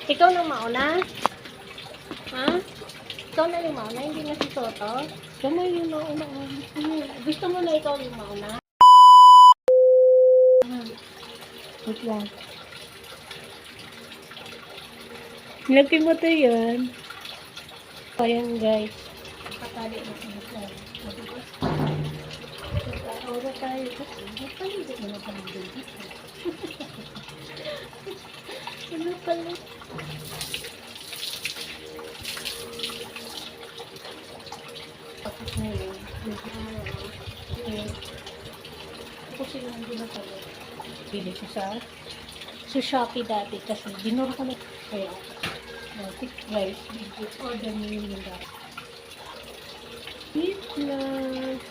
Ikaw na mauna? Ha? Ikaw na yung mauna? Hindi na si Toto? Ikaw na yung mauna. Gusto mo na ikaw yung mauna? Wait lang. Laki mo to yun. Ayan guys. Kapali na ito. Ora tayo kasi. Napaligo mo na pala dito. Ano pala? Tapos na yun. Ako sila hindi na pala. Bili ko sa Shopee dati kasi binura ko na. Kaya, thick rice. Order mo yun yung dati.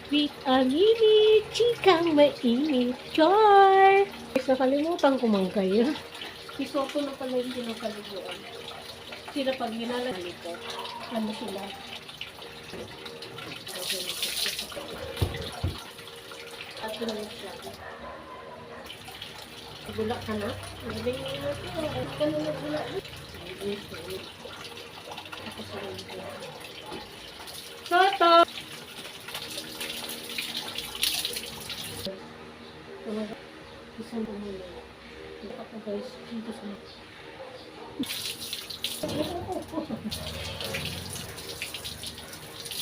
Sweet amini, chikang mainit, char! Guys, nakalimutan ko man kayo. Isoto na pala yung pinakaliguan. Sila pag ginalagali ko, ano sila? At lang siya. Gulak ka na? Nabing nila ito. Ano ka na nagulak? Toto! Isang bumula. Ito ako guys, dito sa mga.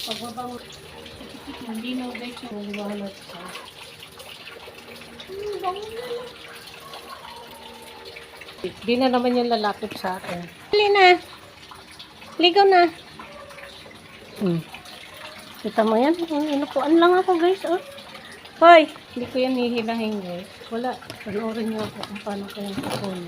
Pagbaba mo, hindi na guys yung liwanag sa. Di na naman yung lalapit sa akin. Hali na! Ligaw na! Kita mo yan? Inupuan lang ako guys. Oh. Hoy! Hindi ko yan hihilahin guys. Wala. Panoorin niyo ako kung paano ko yung kapon.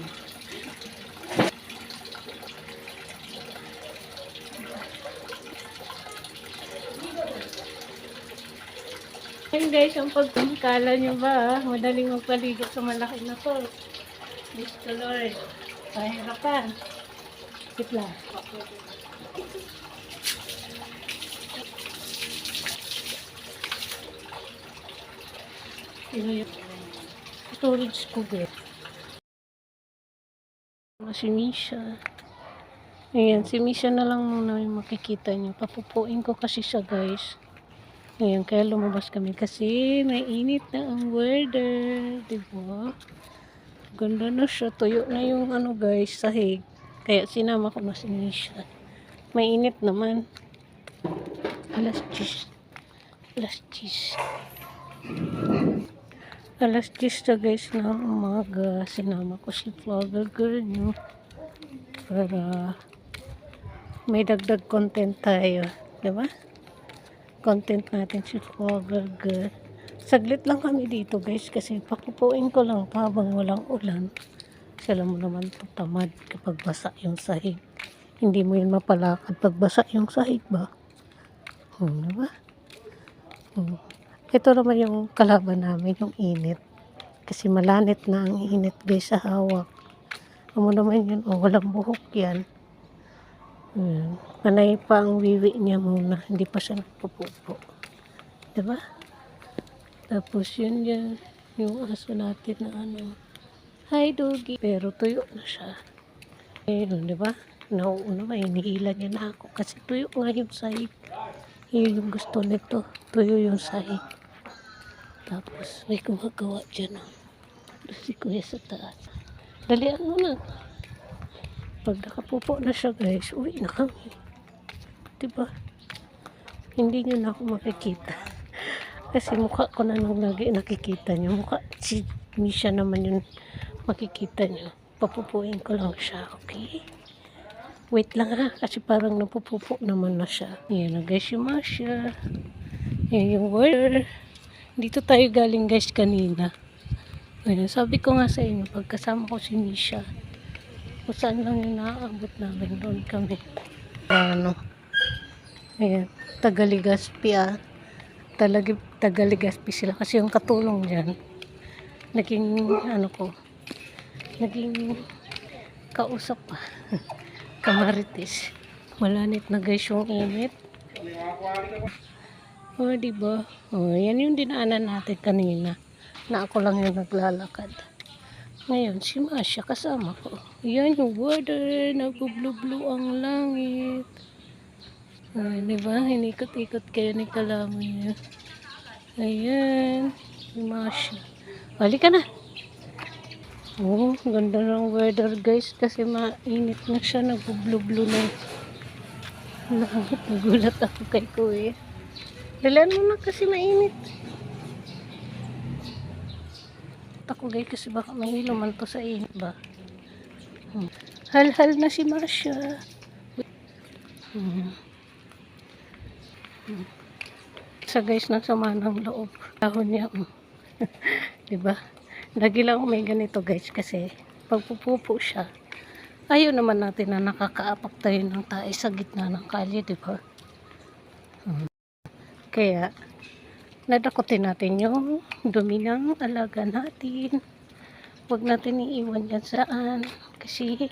Ayan guys, ang pagkala nyo ba? Madaling magpaligo sa malaki na to. Diyos ko Lord. Pahirapan. Kitla. Ito yung storage ko guys. Si Misha. Ayan, si Misha na lang muna yung makikita nyo. Papupuin ko kasi siya guys. Ayan, kaya lumabas kami kasi may init na ang weather. Diba? Ganda na siya. Tuyo na yung ano guys, sahig. Kaya sinama ko na si Misha. May init naman. Alas 10. Alas 10. Alas 10 na guys ng umaga. Sinama ko si vlogger girl nyo. Para may dagdag content tayo. Diba? Content natin si vlogger girl. Saglit lang kami dito guys. Kasi pakupuin ko lang habang walang ulan. Sila mo naman tamad kapag basa yung sahig. Hindi mo yun mapalakad pag basa yung sahig ba? Diba? Ito naman yung kalaban namin, yung init. Kasi malanit na ang init guys sa hawak. Amo naman yun, walang buhok yan. Panay pa ang wiwi niya muna. Hindi pa siya nagpupupo. Diba? Tapos yun yan, yung aso natin na ano. Hi Doggy. Pero tuyo na siya. Ayun, diba? Nauuna, hinihila niya na ako. Kasi tuyo nga yung sahig. Yun yung gusto nito. Tuyo yung sahig. Tapos may gumagawa dyan. Si Kuya sa taas. Dalian mo na. Pag nakapupo na siya guys, uwi na kami. Diba? Hindi nyo na ako makikita. Kasi mukha ko na nung lagi nakikita nyo. Mukha si Misha naman yung makikita nyo. Papupuin ko lang siya. Okay? Wait lang ha. Kasi parang napupupo naman na siya. Ayan na guys yung Masha. Ayan yung word. Dito tayo galing guys kanina. Ayan, sabi ko nga sa inyo, pagkasama ko si Misha, kung saan lang yung naaabot namin, doon kami. Ano, ayan, Tagaligaspi Tagaligaspi sila kasi yung katulong dyan, naging, ano ko, naging kausap pa. Kamarites. Malanit na guys yung init. O, diba? O, yan yung dinaanan natin kanina. Na ako lang yung naglalakad. Ngayon, si Masya kasama ko. Yan yung weather, nagbo-blue-blue ang langit. Diba? Inikot-ikot kayo ni Kalamo niya. Ayan, si Masya. Balik ka na. Oh, ganda ng weather guys kasi mainit na siya, nagbo-blue-blue na yung langit. Nagulat ako kay Kuya. Dalan mo na kasi mainit. Ako guys kasi baka mahilo man to sa init ba. Hal-hal na si Masya. Sa guys ng sama ng loob. Dahon niya. Diba? Lagi lang may ganito guys kasi pagpupupo siya. Ayaw naman natin na nakakaapak tayo ng tae sa gitna ng kalye, diba? Kaya nadakotin natin yung dumi ng alaga natin. Huwag natin iiwan yan saan. Kasi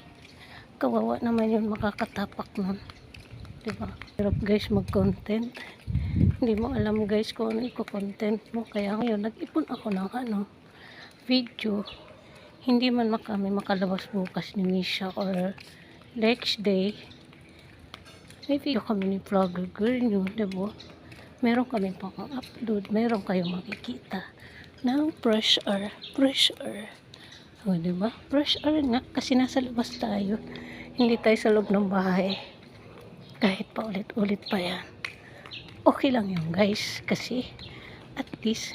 kawawa naman yun, makakatapak nun. Diba? Hirap guys mag-content. Hindi mo alam guys kung ano i-content mo. Kaya ngayon nag-ipon ako ng video. Hindi man kami makalabas bukas ni Misha or next day. May video kami ni vlogger girl nyo. Diba? Meron kami pang upload, meron kayong makikita ng fresh air. O, diba? Fresh air nga, kasi nasa labas tayo. Hindi tayo sa loob ng bahay. Kahit pa ulit-ulit pa yan. Okay lang yun, guys. Kasi, at least,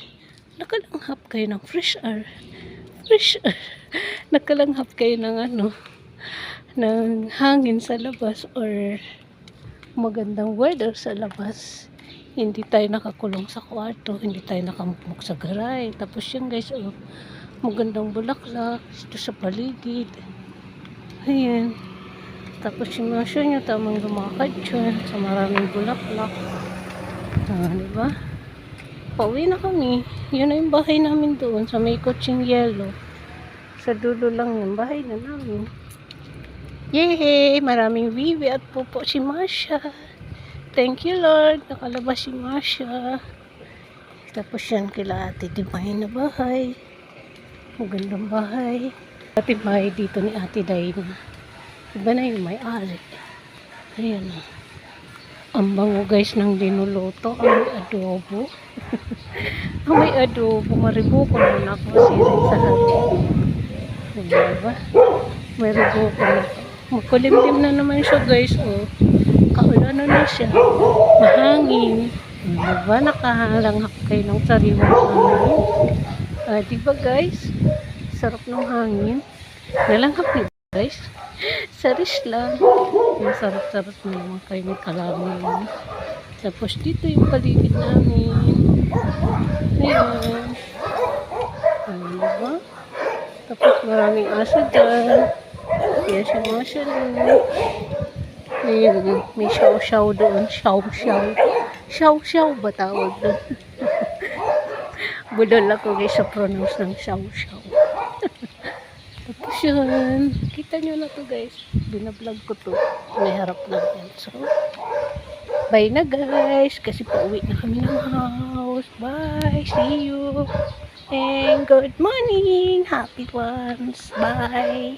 nakalanghap kayo ng fresh air. Nakalanghap kayo ng ng hangin sa labas or magandang weather sa labas. Hindi tayo nakakulong sa kwarto, hindi tayo nakamukmuk sa garay. Tapos yan guys, magandang bulaklak ito sa paligid. Ayan. Tapos yung Masya nyo, tamang lumakad dyan sa maraming bulaklak. Diba? Pauwi na kami. Yun na yung bahay namin doon sa may kutsing yellow. Sa dulo lang yung bahay na namin. Yay! Maraming bibi at pupo si Masya. Thank you Lord, nakalabas si Masya. Tapos yan kila Ate Dimay na bahay. Magandang bahay. Ate bahay dito ni Ate Dayna. Iba na yung may-ari. Ayan. Ang bango guys ng dinuluto. Ang may adobo. Ang may adobo. Maribuko na ako sirin sa hapon. Diba? Maribuko na ako. Magkulimlim na naman siya guys. Kaulano na siya. Mahangin. Diba? Nakahalanghap kayo ng sariwang hangin. Diba guys? Sarap ng hangin. Nalanghap niyo guys. Saris lang. Yung sarap-sarap naman kayo ng Kalamo. Tapos dito yung paligid namin. Ayan. Diba? Tapos maraming aso dyan. Kaya siya mga siya lang. May shaw-shaw doon. Shaw-shaw ba tawag doon? Budol ako guys sa pronounce ng shaw-shaw. Tapos yun. Kita nyo na to guys. Binablog ko to. Naharap lang yan. So, bye na guys. Kasi pauwi na kami ng house. Bye. See you. And good morning. Happy ones. Bye.